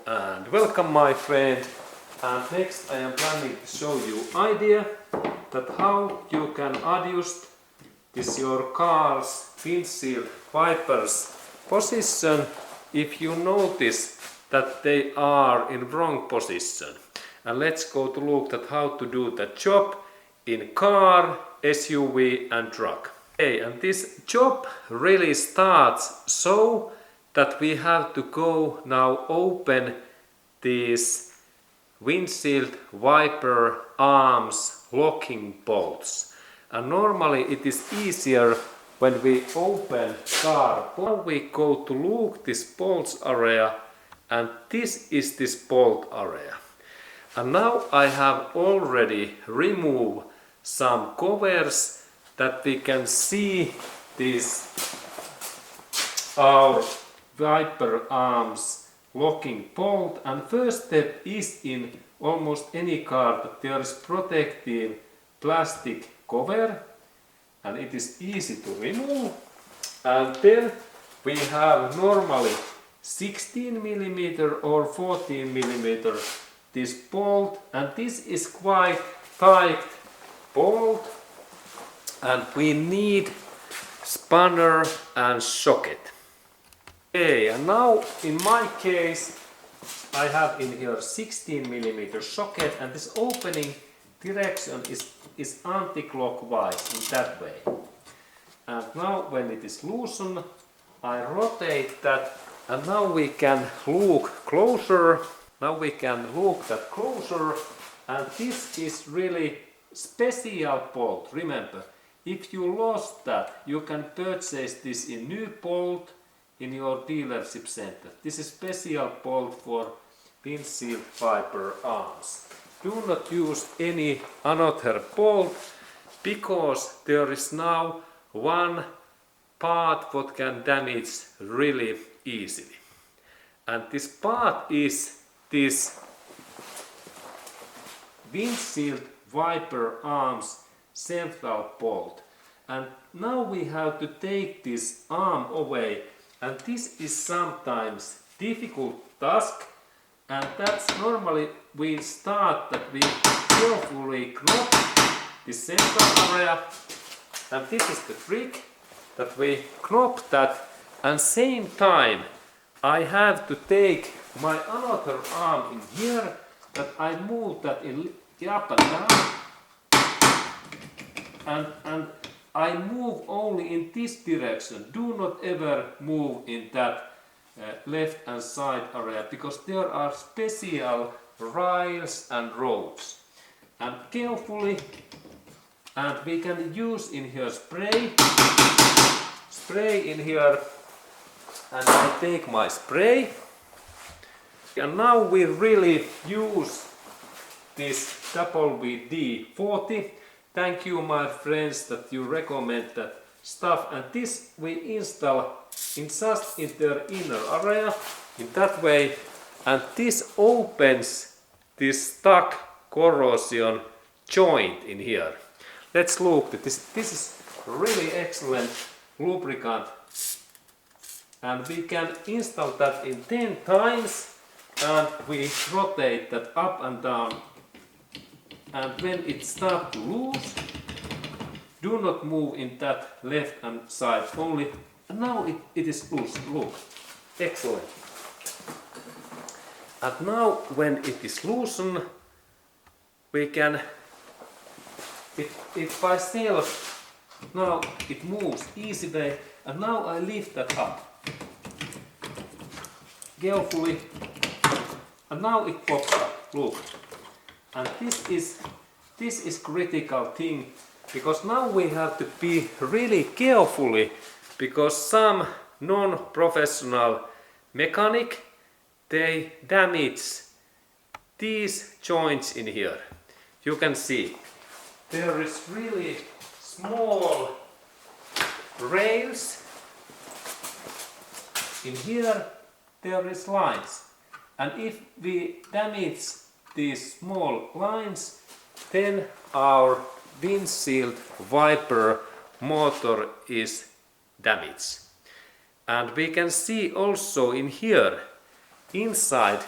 and welcome my friend. And next I am planning to show you idea that how you can adjust this your car's windshield wipers position if you notice that they are in wrong position. And let's go to look at how to do that job in car, SUV and truck. Okay, and this job really starts so that we have to go now open these windshield wiper arms locking bolts. And normally it is easier when we open car. Now we go to look this bolts area, and this is this bolt area. And now I have already removed some covers that we can see these our wiper arms locking bolt. And first step is in almost any car that there is protective plastic cover, and it is easy to remove. And then we have normally 16 mm or 14 mm this bolt, and this is quite tight bolt, and we need spanner and socket. Okay, and now in my case I have in here 16 mm socket, and this opening direction is anti-clockwise in that way. And now when it is loosened, I rotate that, and now we can look closer. Now we can look that closer, and this is really special bolt. Remember, if you lost that, you can purchase this in new bolt in your dealership center. This is special bolt for windshield wiper arms. Do not use any another bolt, because there is now one part what can damage really easily. And this part is this windshield wiper arms central bolt. And now we have to take this arm away, and this is sometimes difficult task, and that's normally we start that we carefully knot the central area, and this is the trick that we knot that, and same time I have to take my another arm in here, that I move that in up and down, and I move only in this direction. Do not ever move in that left and side area, because there are special rails and ropes. And carefully, and we can use in here spray in here, and I take my spray. And now we really use this WD-40. Thank you my friends that you recommend that stuff, and this we install in just in their inner area in that way, and this opens this stuck corrosion joint in here. Let's look at this. This is really excellent lubricant, and we can install that in 10 times, and we rotate that up and down, and when it starts to loose, do not move in that left hand side only. And now it is loose. Look, excellent. And now when it is loosened, we can it by itself, now it moves easy way, and now I lift that up carefully, and now it pops up. Look, and this is critical thing, because now we have to be really carefully, because some non-professional mechanic, they damage these joints in here. You can see there is really small rails in here. There is lines, and if we damage these small lines, then our windshield wiper motor is damaged. And we can see also in here inside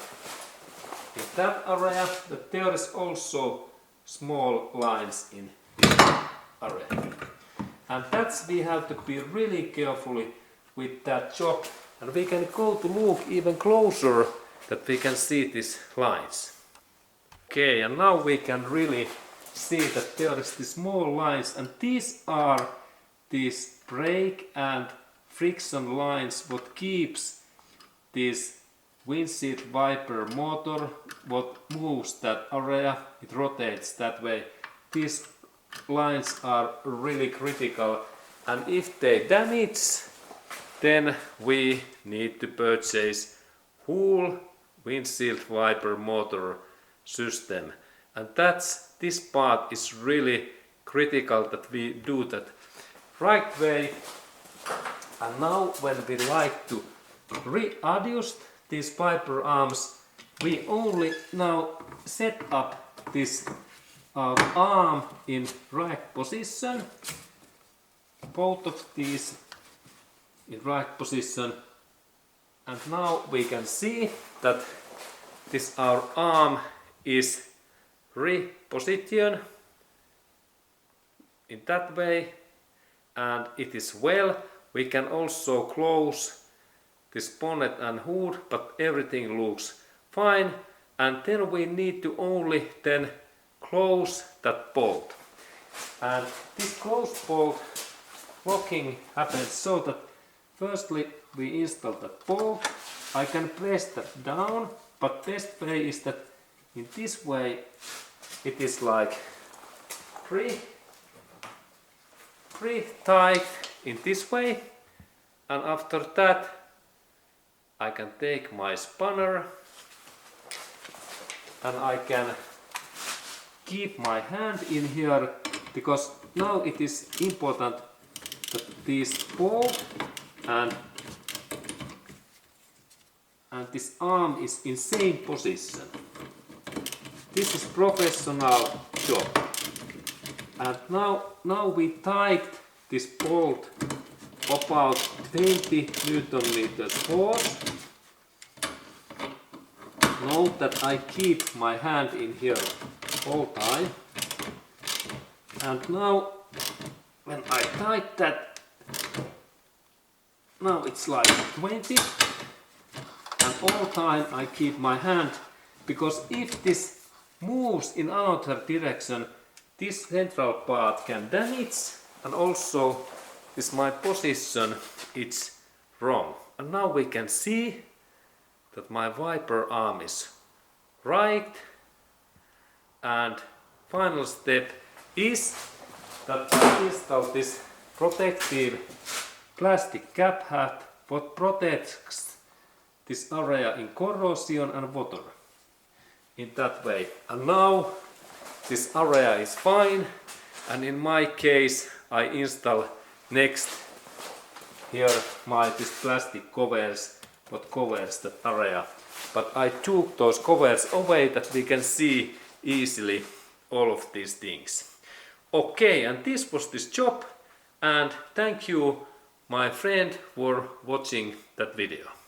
in that area, that there is also small lines in this area. And that's we have to be really carefully with that job. And we can go to look even closer that we can see these lines. Okay, and now we can really see that there is these small lines, and these are these brake and friction lines what keeps this windshield wiper motor, what moves that area, it rotates that way. These lines are really critical, and if they damage, then we need to purchase whole windshield wiper motor system, and this part is really critical that we do that right way. And now when we like to readjust these wiper arms, we only now set up this arm in right position, both of these in right position, and now we can see that this our arm is repositioned in that way, and it is well. We can also close this bonnet and hood, but everything looks fine, and then we need to only then close that bolt. And this closed bolt locking happens so that firstly we install that bolt. I can press that down, but best way is that in this way it is like pre-tight in this way, and after that I can take my spanner and I can keep my hand in here, because now it is important that this bolt and this arm is in same position. This is professional job. And now we tight this bolt about 20 Newton meters force. Note that I keep my hand in here all time. And now when I tight that, now it's like 20. And all time I keep my hand, because if this moves in another direction, this central part can damage, and also this my position, it's wrong. And now we can see that my wiper arm is right, and final step is that I install this protective plastic cap hat what protects this area in corrosion and water in that way. And now this area is fine, and in my case I install next here this plastic covers what covers that area, but I took those covers away that we can see easily all of these things. Okay, and this was this job, and thank you my friend for watching that video.